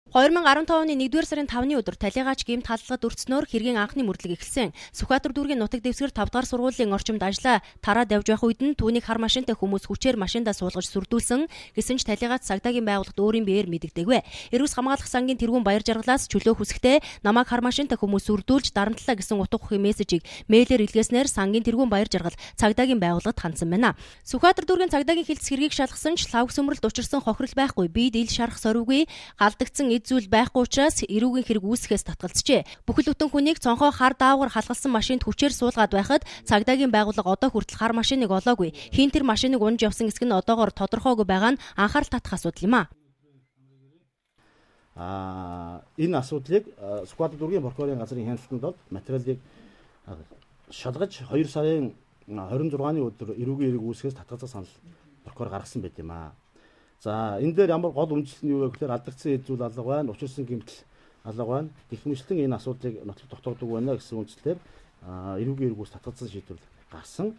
2015 оны 1-р сарын 5-ны өдөр талигаач гэмт халдлагад өртснөөр хэргийн анхны мөрдлөг эхэлсэн. Сүхбаатар дүүргийн нутаг дэвсгэр 5 дугаар сургуулийн орчимд ажиллаа тараад явж байх үед нь түүнийг хар машинтай хүмүүс хүчээр машиндаа суулгаж сүрдүүлсэн. Гэсэн ч талигаач цагдаагийн байгууллагт өөрийн биеэр мэдэгдээгүй. Эрүүс хамгаалах сангийн тэргүүн баяр жаргалаас чөлөө хүсэхдээ намайг хар машинтай хүмүүс сүрдүүлж дарамтлаа гэсэн утга ухааны мессежийг мэйлээр илгээснээр сангийн тэргүүн баяр жаргал цагдаагийн байгууллагад хандсан байна. Сүхбаатар дүүргийн цагдаагийн хилцс хэргийг шалгасан ч лав сөмрөлд учирсан хохирол байхгүй. Бид ил шарах сорвгүй галдагдсан зүйл байхгүй учраас эрүүгийн хэрэг үүсгэхээс татгалзжээ. Бүхэл бүтэн хүнийг цонхоо хар даавар халгалсан машинд хүчээр суулгаад байхад цагдаагийн байгууллага одоо хүртэл хар машиныг олоогүй. Хин тэр машиныг унж явсан хэсэг нь одоогоор тодорхойгүй байгаа нь анхаарал татах асуудал юм а. Энэ асуудлыг Сүхбаатар дүүргийн прокурорын газрын хяналтанд бол материалыг шалгаж 2 сарын 26-ны өдөр эрүүгийн хэрэг үүсгэхээс татгалзах санал прокурор гаргасан байт юм а. За энэ дээр ямар гол үндэслэл нь юу вэ гэхээр алдагдсан зүйл алга байна, учирсан гэмтэл алга байна. Гэх мэтлэн энэ асуудлыг нотлох тогтоодог байна гэсэн үндслээр эрүүгийн хэрэгөөс татгалзсан шийдвэр гарсан.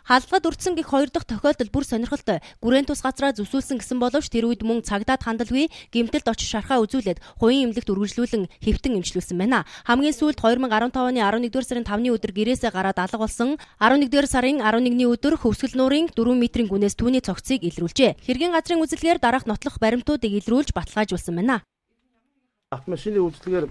Халдлагад өртсөн гэх 2 дахь тохиолдол бүр сонирхолтой. Гүрэн тус газраа зүсүүлсэн гэсэн боловч тэр үед мөн цагдаад хандалгүй гэмтэлд очиж шархаа үзүүлээд хуйн эмнэлэгт үргэлжлүүлэн хэвтэн эмчлүүлсэн байна. Хамгийн сүүлд 2015 оны 11-р сарын 5-ны өдөр гэрээсээ гараад алга болсон. 11-р сарын 11-ний өдөр Хөвсгөл нуурын 4 метрийн гүнээс түүний цогцыг илрүүлжээ. Хэргийн газрын үзэлгээр дараах нотлох баримтуудыг илрүүлж баталгаажуулсан байна. Автомашины үйлчлэгээр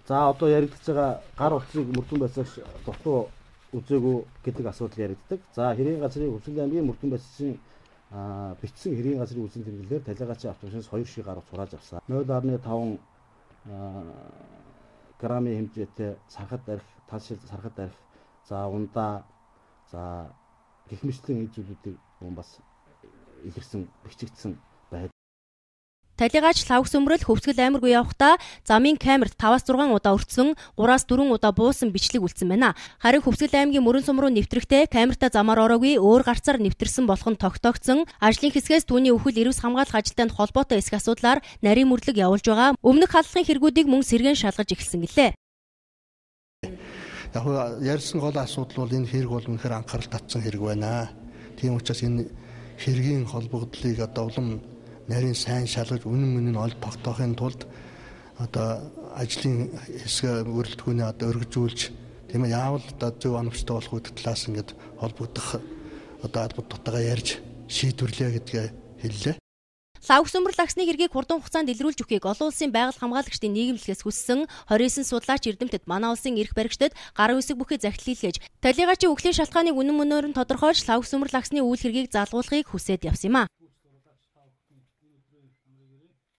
за одоо яригдж байгаа гар утсыг мөрдөн байцаагч дутуу үзээгүй гэдэг асуудал яригддаг. За хэргийн газрын Хөвсгөл аймгийн мөрдөн байцаагчийн бичсэн хэргийн газрын үзэл хэрэглэлээр талигаачийн автомашинаас 2 ширхэг гар утас хурааж авсан. 0.5 грамын хэмжээтэй сархад арх, талшил сархад арх, за ундаа, за гэх мэтлэн зүйлүүдийг бас илэрсэн, бичигдсэн байна. Талигаач лав сөмрөл Хөвсгөл аймаргүй явахдаа замын камерт 5-6 удаа өртсөн, 3-4 удаа буусан бичлэг үлдсэн байна. Харин Хөвсгөл аймгийн мөрөн сум руу нэвтрэхдээ камертаа замаар ороогүй өөр гарцаар нэвтэрсэн болох нь тогтоогдсон. Ажлын хэсгээс түүний өхөл эрүүс хамгаалах ажилтанд холбоотой эсэх асуудлаар нарийн мөрлөг явуулж байгаа. Өмнөх халдлагын хэрэгүүдийг мөн сэргээн шалгаж эхэлсэн гэлээ. Яг ярьсан гол асуудал бол энэ хэрэг бол үнэхээр анхаарал татсан хэрэг байна. Тийм учраас энэ хэргийн холбогдлыг одоо улам нарийн сайн шалгаж үнэн мөнийн олд тогтоохын тулд одоо ажлын хэсэг өрөлтгөөний одоо өргөжүүлж тийм ээ яавал одоо зөв оновчтой болох үйл талаас ингээд холбогдох одоо албад тутагаа ярьж шийдвэрлэе гэдгээ хэллээ. Лав сөмрөл агсны хэргийг хурдан хугацаанд илрүүлж өгөхийг олон улсын байгаль хамгаалагчдын нийгэмлэгээс хүссэн 29 судлаач эрдэмтэд манай улсын эрх баригчдад гар үсэг бүхий захидлыг талигаачийн өхлийн шалтгааныг үнэн мөнөөр нь тодорхойлж лав сөмрөл агсны үйл хэргийг залгуулахыг хүсээд явсан юм а.